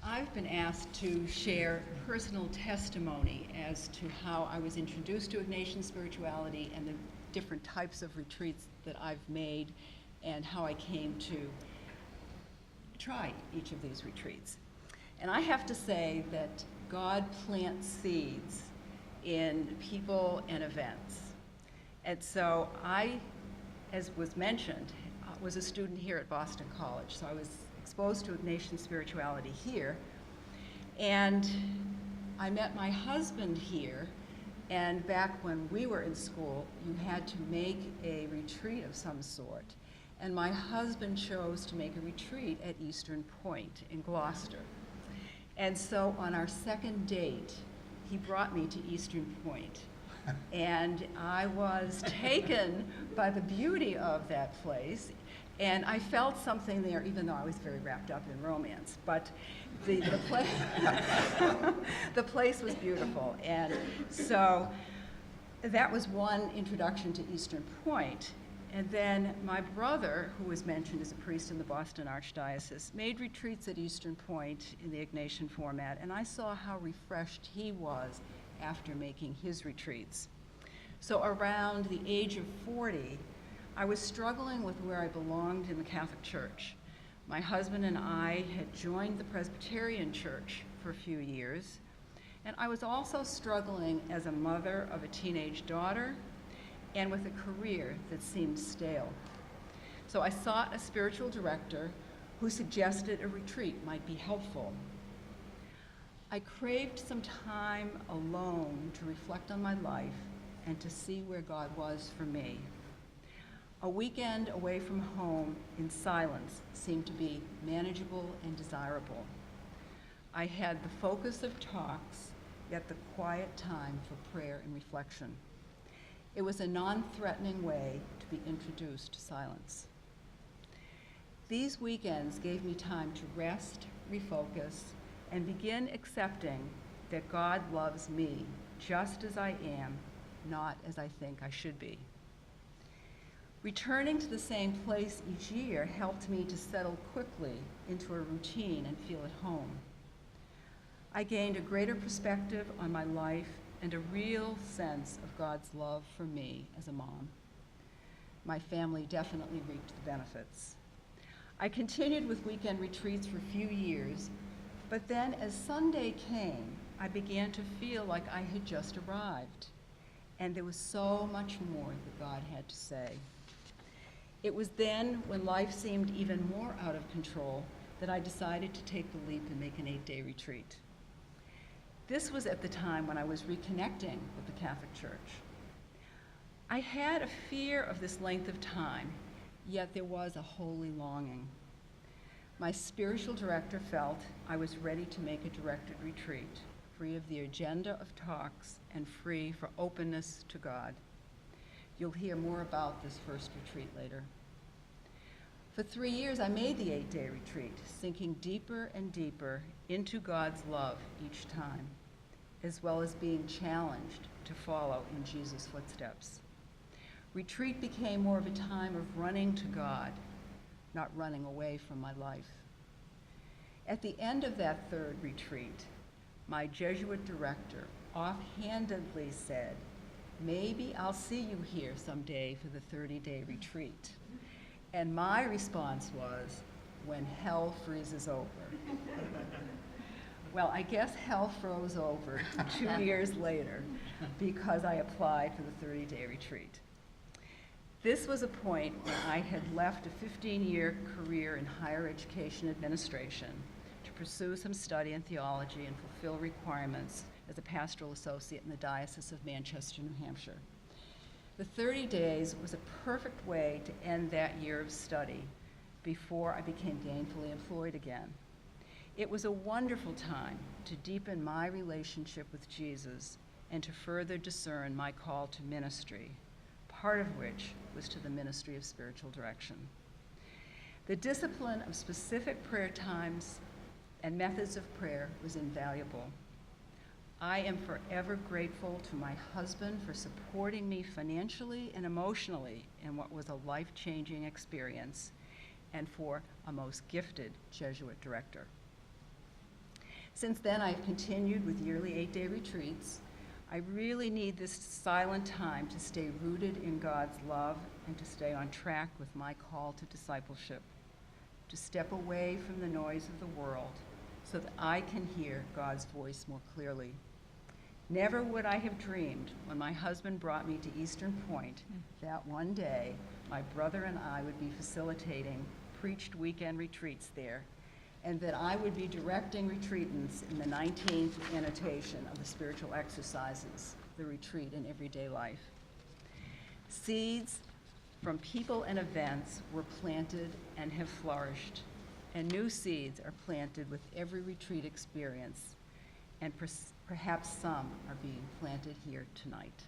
I've been asked to share personal testimony as to how I was introduced to Ignatian spirituality and the different types of retreats that I've made and how I came to try each of these retreats. And I have to say that God plants seeds in people and events. And so I, as was mentioned, was a student here at Boston College, so I was exposed to Ignatian spirituality here, and I met my husband here, and back when we were in school, you had to make a retreat of some sort, and my husband chose to make a retreat at Eastern Point in Gloucester. And so on our second date, he brought me to Eastern Point, and I was taken by the beauty of that place. And I felt something there, even though I was very wrapped up in romance. But the place was beautiful. And so that was one introduction to Eastern Point. And then my brother, who was mentioned as a priest in the Boston Archdiocese, made retreats at Eastern Point in the Ignatian format. And I saw how refreshed he was after making his retreats. So around the age of 40, I was struggling with where I belonged in the Catholic Church. My husband and I had joined the Presbyterian Church for a few years, and I was also struggling as a mother of a teenage daughter and with a career that seemed stale. So I sought a spiritual director who suggested a retreat might be helpful. I craved some time alone to reflect on my life and to see where God was for me. A weekend away from home in silence seemed to be manageable and desirable. I had the focus of talks, yet the quiet time for prayer and reflection. It was a non-threatening way to be introduced to silence. These weekends gave me time to rest, refocus, and begin accepting that God loves me just as I am, not as I think I should be. Returning to the same place each year helped me to settle quickly into a routine and feel at home. I gained a greater perspective on my life and a real sense of God's love for me as a mom. My family definitely reaped the benefits. I continued with weekend retreats for a few years, but then as Sunday came, I began to feel like I had just arrived, and there was so much more that God had to say. It was then, when life seemed even more out of control, that I decided to take the leap and make an 8-day retreat. This was at the time when I was reconnecting with the Catholic Church. I had a fear of this length of time, yet there was a holy longing. My spiritual director felt I was ready to make a directed retreat, free of the agenda of talks and free for openness to God. You'll hear more about this first retreat later. For 3 years, I made the 8-day retreat, sinking deeper and deeper into God's love each time, as well as being challenged to follow in Jesus' footsteps. Retreat became more of a time of running to God, not running away from my life. At the end of that third retreat, my Jesuit director offhandedly said, "Maybe I'll see you here someday for the 30-day retreat." And my response was, "When hell freezes over." Well, I guess hell froze over 2 years later because I applied for the 30-day retreat. This was a point when I had left a 15-year career in higher education administration to pursue some study in theology and fulfill requirements as a pastoral associate in the Diocese of Manchester, New Hampshire. The 30 days was a perfect way to end that year of study before I became gainfully employed again. It was a wonderful time to deepen my relationship with Jesus and to further discern my call to ministry, part of which was to the ministry of spiritual direction. The discipline of specific prayer times and methods of prayer was invaluable. I am forever grateful to my husband for supporting me financially and emotionally in what was a life-changing experience, and for a most gifted Jesuit director. Since then, I've continued with yearly 8-day retreats. I really need this silent time to stay rooted in God's love and to stay on track with my call to discipleship, to step away from the noise of the world so that I can hear God's voice more clearly. Never would I have dreamed when my husband brought me to Eastern Point that one day my brother and I would be facilitating preached weekend retreats there, and that I would be directing retreatants in the 19th annotation of the spiritual exercises, the retreat in everyday life. Seeds from people and events were planted and have flourished, and new seeds are planted with every retreat experience, and perhaps some are being planted here tonight.